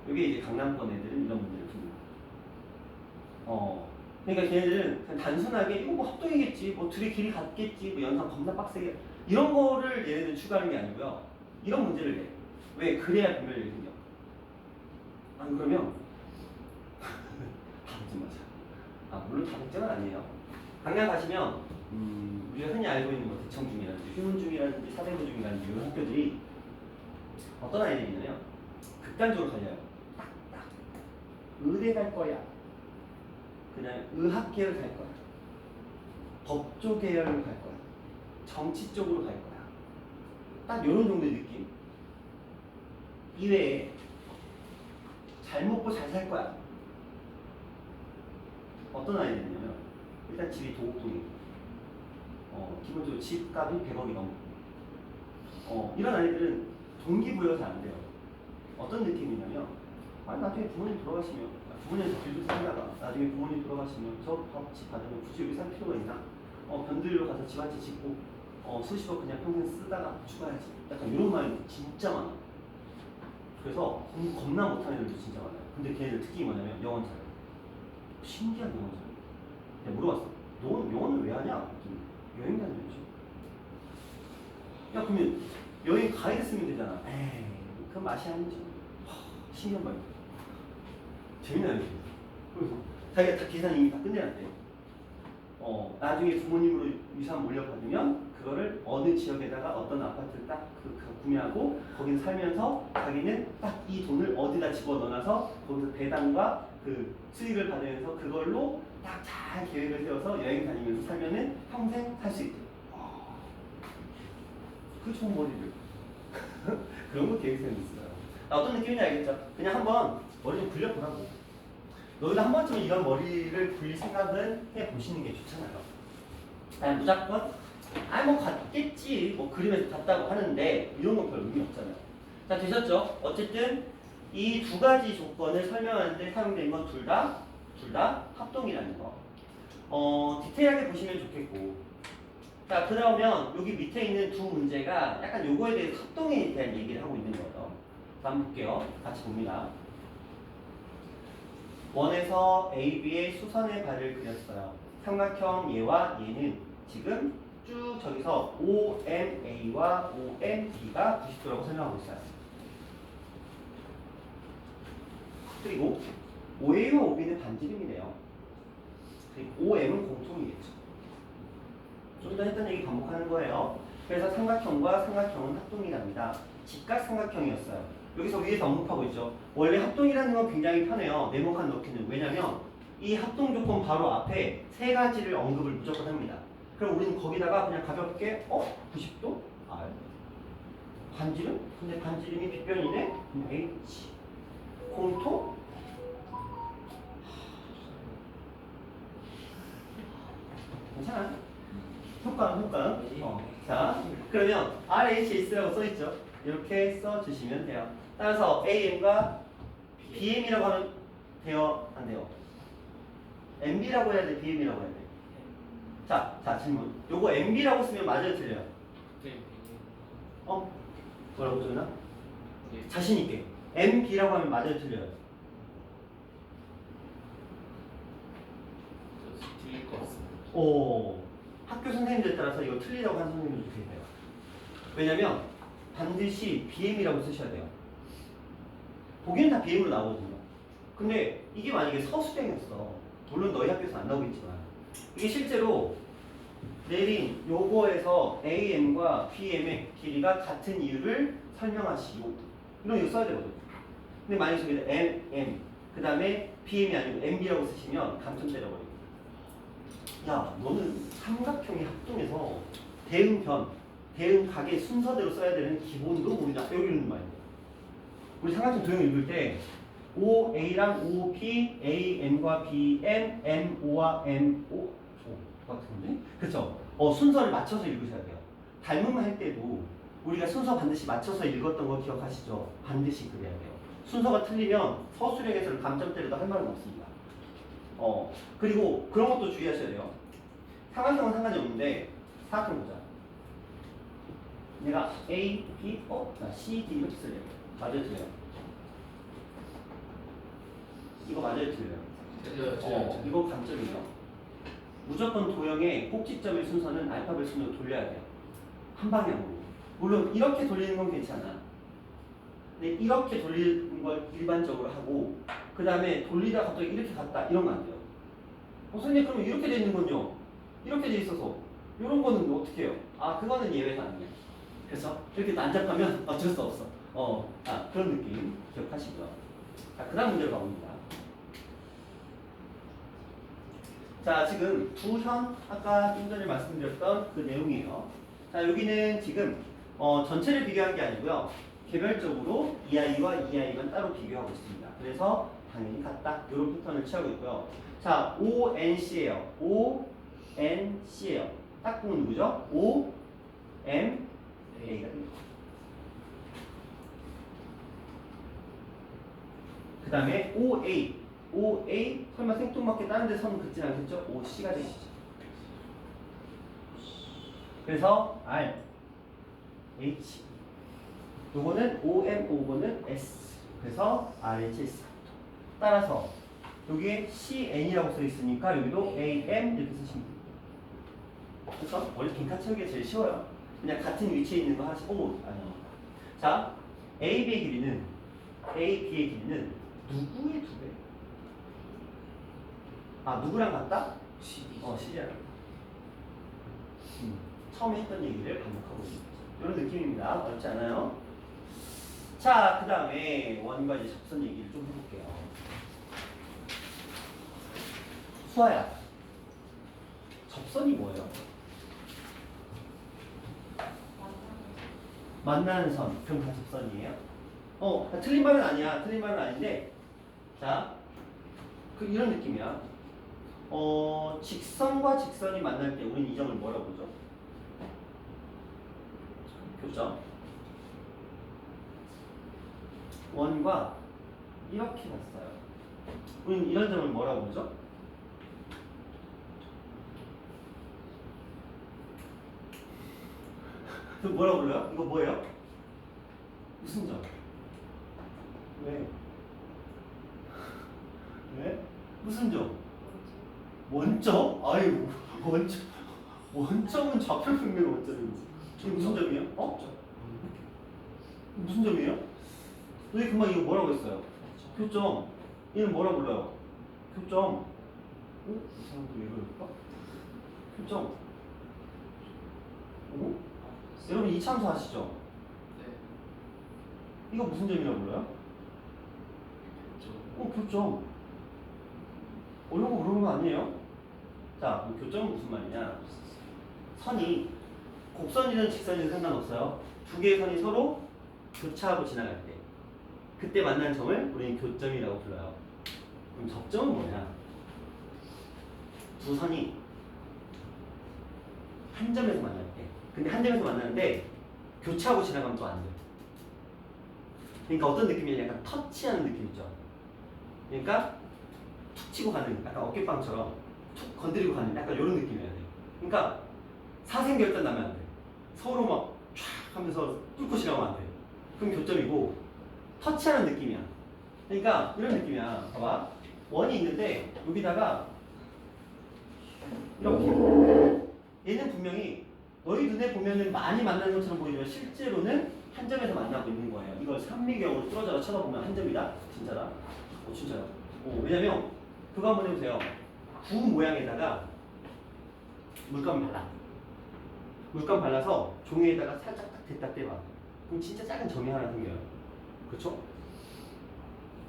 여기 이제 강남권 애들은 이런 문제를 풉니다. 그러니까 걔네들은 그냥 단순하게 이거 뭐 합동이겠지, 뭐 둘이 길이 같겠지, 뭐 연산 겁나 빡세게 이런 거를 얘네들 추구하는 게 아니고요. 이런 문제를 내. 왜? 그래야 분별력이 생겨. 안 그러면 다 100점 맞아. 물론 다 100점은 아니에요. 강남 가시면 우리가 흔히 알고 있는 뭐 대청중이라든지 휴문중이라든지 사대부중이라든지 이런 학교들이 어떤 아이들이 있냐면 극단적으로 갈려요. 딱딱 의대 갈 거야. 그냥 의학 계열 갈 거야. 법조 계열을 갈 거야. 정치 쪽으로 갈 거야. 딱 이런 정도의 느낌. 이외에 잘 먹고 잘 살 거야. 어떤 아이들이냐면 일단 집이 도곡동이고 기본적으로 집값이 100억이 넘고 이런 아이들은 동기부여가 잘 안 돼요. 어떤 느낌이냐면 나중에 부모님 돌아가시면 부모님한테 길도 살다가 나중에 부모님 돌아가시면 저 집 받으면 굳이 여기 살 필요가 있나? 변두리로 가서 집 한 채 짓고 수십억 그냥 평생 쓰다가 죽어야지. 약간 이런 마인드 진짜 많아. 그래서 공부 겁나 못하는 애들도 진짜 많아요. 근데 걔네들 특징이 뭐냐면 영어는 잘해. 신기한 영어 잘해. 내가 물어봤어. 너는 영어는 왜 하냐? 여행 다녀야지. 야, 그러면 여행 가이드 쓰면 되잖아. 에이, 그 맛이 아니죠. 신기한 말이야. 재미나요. 그래서 자기가 다 계산 이미 다 끝내놨대. 나중에 부모님으로 유산 물려받으면 그거를 어느 지역에다가 어떤 아파트를 딱 구매하고 거기서 살면서 자기는 딱 이 돈을 어디다 집어넣어서 거기서 배당과 그 수익을 받으면서 그걸로 딱 잘 계획을 세워서 여행 다니면서 살면은 평생 살 수 있대. 그 좋은 머리를 그런 거 계획 세우는 있어요. 어떤 느낌인지 알겠죠? 그냥 한번 머리 좀 굴려보라고. 너희도 한 번쯤은 이런 머리를 굴릴 생각은 해보시는 게 좋잖아요. 그냥 무조건 뭐 같겠지, 뭐 그림에서 같다고 하는데 이런 건 별 의미 없잖아요. 자, 되셨죠? 어쨌든 이 두 가지 조건을 설명하는데 사용된 건 둘 다 합동이라는 거. 디테일하게 보시면 좋겠고. 자, 그러면 여기 밑에 있는 두 문제가 약간 요거에 대해서 합동에 대한 얘기를 하고 있는 거예요. 자, 한번 볼게요. 같이 봅니다. 원에서 A, B의 수선의 발을 그렸어요. 삼각형 얘와 얘는 지금 쭉 저기서 OMA와 OMB가 90도라고 설명하고 있어요. 그리고 OA와 OB는 반지름이래요. 그리고 OM은 공통이겠죠. 좀 더 했던 얘기 반복하는 거예요. 그래서 삼각형과 삼각형은 합동이랍니다. 직각삼각형이었어요. 여기서 위에서 언급하고 있죠. 원래 합동이라는 건 굉장히 편해요. 네모칸 넣기는. 왜냐면 이 합동 조건 바로 앞에 세 가지를 언급을 무조건 합니다. 그럼 우리는 거기다가 그냥 가볍게 90도? R 반지름? 근데 반지름이 빗변이네? 그럼 H 공통? 괜찮아. 효과는. 자, 그러면 RHS라고 써있죠. 이렇게 써주시면 돼요. 따라서 AM과 BM이라고 하면 돼요? 안 돼요? MB라고 해야 돼? BM이라고 해야 돼? 자, 질문. 요거 MB라고 쓰면 맞아요? 틀려요? 네. 뭐라고 소리나? 네. 자신있게. MB라고 하면 맞아요? 틀려요? 드릴 것 같습니다. 학교 선생님들에 따라서 이거 틀리다고 하는 선생님들도 계세요. 왜냐면 반드시 BM이라고 쓰셔야 돼요. 보기는 다 BM으로 나오거든요. 근데 이게 만약에 서술형이었어. 물론 너희 학교에서 안 나오겠지만 이게 실제로 내린 요거에서 AM과 BM의 길이가 같은 이유를 설명하시오. 이런 거 써야 되거든. 근데 만약에 저기다 M, 그 다음에 BM이 아니고 MB라고 쓰시면 감점 때려버려요. 야, 너는 삼각형의 합동에서 대응각의 순서대로 써야 되는 기본도 모르냐? 여기 있는 말이에요. 우리 삼각형 도형 읽을 때 OA랑 OP, AM과 BM, MO와 MO 똑같은데? 그쵸? 순서를 맞춰서 읽으셔야 돼요. 닮음을 할 때도 우리가 순서 반드시 맞춰서 읽었던 거 기억하시죠? 반드시 그래야 돼요. 순서가 틀리면 서술형에서 감점 때려도 할 말은 없습니다. 그리고 그런 것도 주의하셔야 돼요. 삼각형은 상관이 없는데 사각형 보자. 내가 A, B, C, D 이렇게 쓰래요. 맞아요, 틀려요? 이거 맞아요, 틀려요? 이거 감점이에요. 무조건 도형의 꼭지점의 순서는 알파벳 순으로 돌려야 돼요. 한 방향으로. 물론 이렇게 돌리는 건 괜찮아. 근데 이렇게 돌리는 걸 일반적으로 하고 그 다음에 돌리다 갑자기 이렇게 갔다 이런 거 안 돼요. 선생님 그러면 이렇게 돼 있는 건요? 이렇게 돼 있어서 이런 거는 어떻게 해요? 그거는 예외가 아니에요. 그래서 이렇게 난잡하면 어쩔 수 없어. 그런 느낌 기억하시고요. 자, 그 다음 문제로 가봅니다. 자, 지금 두현 아까 좀 전에 말씀드렸던 그 내용이에요. 자, 여기는 지금 전체를 비교한 게 아니고요. 개별적으로 이 아이와 이 아이만 따로 비교하고 있습니다. 그래서 당연히 같다. 이런 패턴을 취하고 있고요. 자, ONC예요. ONC예요. 딱 보면 누구죠? O, M, A가 됩니다. 그 다음에 OA 설마 생뚱맞게 다른 데 선 긋진 않겠죠? OC가 되시죠. 그래서 R, H 요거는 OM, 요거는 S 그래서 RHS 따라서 여기에 CN이라고 써 있으니까 여기도 AM 이렇게 쓰시면 됩니다. 그래서 원래 빈칸 채우기가 제일 쉬워요. 그냥 같은 위치에 있는 거 하나씩 아니. 자, AB의 길이는 AB의 길이는 누구의 2배? 누구랑 같다? CD. CD랑 처음에 했던 얘기를 반복하고 있습니다. 이런 느낌입니다. 어렵지 않아요? 자, 그 다음에 원과 이제 접선 얘기를 좀 해볼게요. 수아야, 접선이 뭐예요? 만나는 선. 그럼 다 접선이에요? 틀린 말은 아니야. 틀린 말은 아닌데, 자, 이런 느낌이야. 직선과 직선이 만날 때 우리는 이 점을 뭐라고 보죠? 교점. 원과 이렇게 갔어요. 우리는 이런 점을 뭐라고 보죠? 그 뭐라고 불러요? 이거 뭐예요? 무슨 점? 왜? 왜? 무슨 점? 원점? 아이고, 원점은 좌표평면 원점이고. 이게 무슨 점이에요? 무슨 점이에요? 너희 금방 이거 뭐라고 했어요? 교점. 얘는 뭐라고 불러요? 교점. 이 사람도 왜 그럴까? 교점. 어? 여러분 이차함수 아시죠? 네. 이거 무슨 점이라고 불러요? 교점. 어려운 거 모르는 거 아니에요? 자, 교점은 무슨 말이냐? 선이 곡선이든 직선이든 상관없어요. 두 개의 선이 서로 교차하고 지나갈 때 그때 만난 점을 우리는 교점이라고 불러요. 그럼 접점은 뭐냐? 두 선이 한 점에서 만날 때 근데 한 점에서 만나는데 교차하고 지나가면 또 안 돼. 그러니까 어떤 느낌이냐? 약간 터치하는 느낌 있죠? 그러니까 툭 치고 가는 약간 어깨빵처럼 툭 건드리고 가는 약간 이런 느낌이어야 돼. 그러니까 사생결단 나면 안 돼. 서로 막 촥 하면서 뚫고 지나가면 안 돼. 그럼 교점이고 터치하는 느낌이야. 그러니까 이런 느낌이야. 봐봐. 원이 있는데 여기다가 이렇게 얘는 분명히 너희 눈에 보면은 많이 만나는 것처럼 보이지만 실제로는 한 점에서 만나고 있는 거예요. 이걸 삼미경으로 뚫어져라 쳐다보면 한 점이다? 진짜다? 진짜요. 왜냐면 그거 한번 해보세요. 구 모양에다가 물감 발라. 물감 발라서 종이에다가 살짝 딱 됐다 떼봐. 그럼 진짜 작은 점이 하나 생겨요. 그렇죠?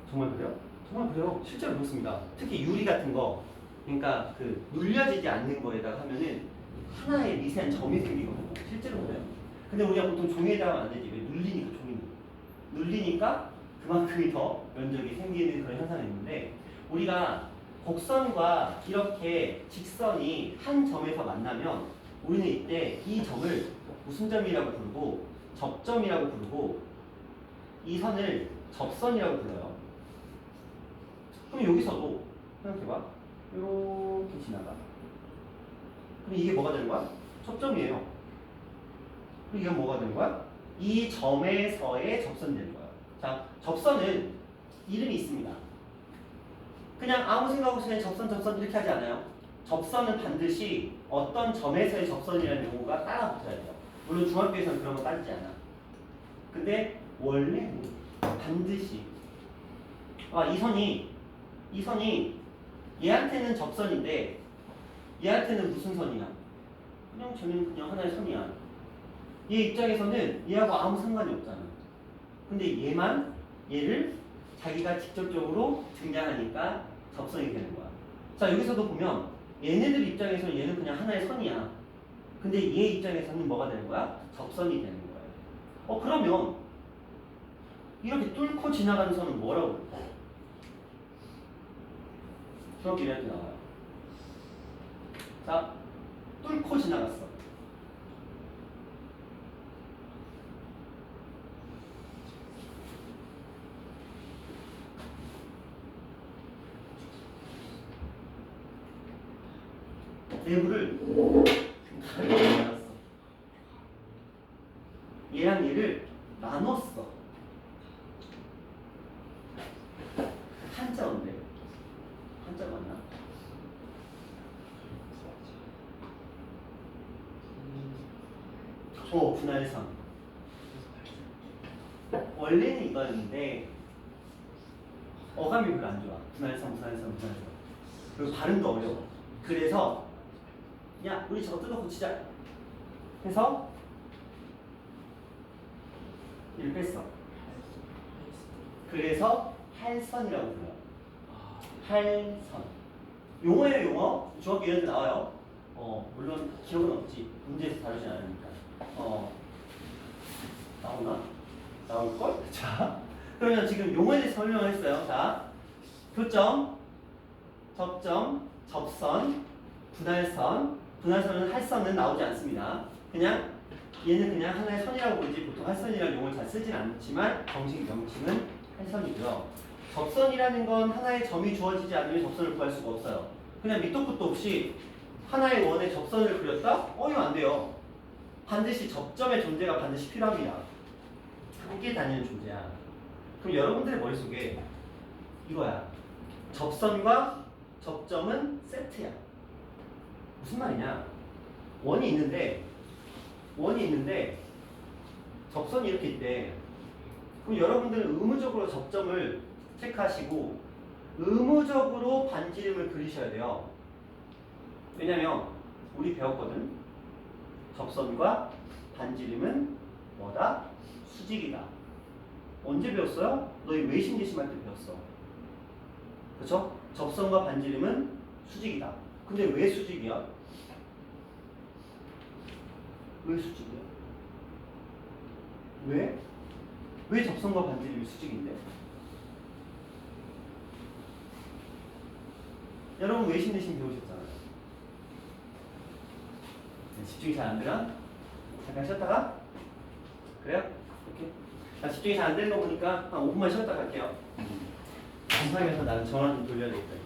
정말 그래요? 정말 그래요. 실제로 그렇습니다. 특히 유리 같은 거, 그러니까 그 눌려지지 않는 거에다가 하면은 하나의 미세한 점이 생기거든요. 실제로 그래요. 근데 우리가 보통 종이에다가 하면 안 되지. 왜? 눌리니까 종이 눌리니까 그만큼이 더 면적이 생기는 그런 현상이 있는데 우리가 곡선과 이렇게 직선이 한 점에서 만나면 우리는 이때 이 점을 무슨 점이라고 부르고 접점이라고 부르고 이 선을 접선이라고 불러요. 그럼 여기서도 생각해봐. 이렇게 지나가. 그럼 이게 뭐가 되는 거야? 접점이에요. 그럼 이게 뭐가 되는 거야? 이 점에서의 접선이 되는 거야. 자, 접선은 이름이 있습니다. 그냥 아무 생각 없이 그냥 접선 이렇게 하지 않아요. 접선은 반드시 어떤 점에서의 접선이라는 용어가 따라 붙어야 돼요. 물론 중학교에서는 그런 거 따지지 않아. 근데 원래는 반드시 이 선이 얘한테는 접선인데 얘한테는 무슨 선이야? 그냥 쟤는 그냥 하나의 선이야. 얘 입장에서는 얘하고 아무 상관이 없잖아. 근데 얘를 자기가 직접적으로 등장하니까 접선이 되는 거야. 자, 여기서도 보면 얘네들 입장에서는 얘는 그냥 하나의 선이야. 근데 얘 입장에서는 뭐가 되는 거야? 접선이 되는 거야. 그러면 이렇게 뚫고 지나가는 선은 뭐라고 그럴까? 중학교 1학년 때 나와요. 자, 뚫고 지나갔어. 내부를 나눴어. 얘랑 얘를 나눴어. 한자인데 한자 맞나? 분할선. 원래는 이거였는데 어감이 별로 안 좋아. 분할선. 그리고 발음도 어려워. 그래서 야, 우리 저거 뜯어 고치자 해서 이를 뺐어. 그래서 할선이라고 불러요. 할선. 용어예요, 용어. 중학교 1학년 때 나와요. 물론 기억은 없지. 문제에서 다루지 않으니까. 나오나? 나올걸? 자, 그러면 지금 용어에 대해서 설명을 했어요. 자, 교점, 접점, 접선, 분할선. 분할선은 할선은 나오지 않습니다. 그냥 얘는 그냥 하나의 선이라고 보지 보통 할선이라는 용어를 잘 쓰진 않지만 정식 명칭은 할선이고요. 접선이라는 건 하나의 점이 주어지지 않으면 접선을 구할 수가 없어요. 그냥 밑도 끝도 없이 하나의 원에 접선을 그렸다? 이거 안 돼요. 반드시 접점의 존재가 반드시 필요합니다. 함께 다니는 존재야. 그럼 여러분들의 머릿속에 이거야. 접선과 접점은 세트야. 무슨 말이냐? 원이 있는데 접선이 이렇게 있대. 그럼 여러분들은 의무적으로 접점을 체크하시고 의무적으로 반지름을 그리셔야 돼요. 왜냐면 우리 배웠거든. 접선과 반지름은 뭐다? 수직이다. 언제 배웠어요? 너희 외심 재심할 때 배웠어. 그쵸? 접선과 반지름은 수직이다. 근데 왜 수직이야? 왜 수직이야? 왜? 왜 접선과 반지름이 수직인데? 여러분 외심 재심 배우셨잖아요. 네, 집중이 잘 안 되면 잠깐 쉬었다가 그래요? 오케이. 자, 집중이 잘 안 되는 거 보니까 한 5분만 쉬었다 갈게요. 감사하면서 나는 전화 좀 돌려야 되겠다.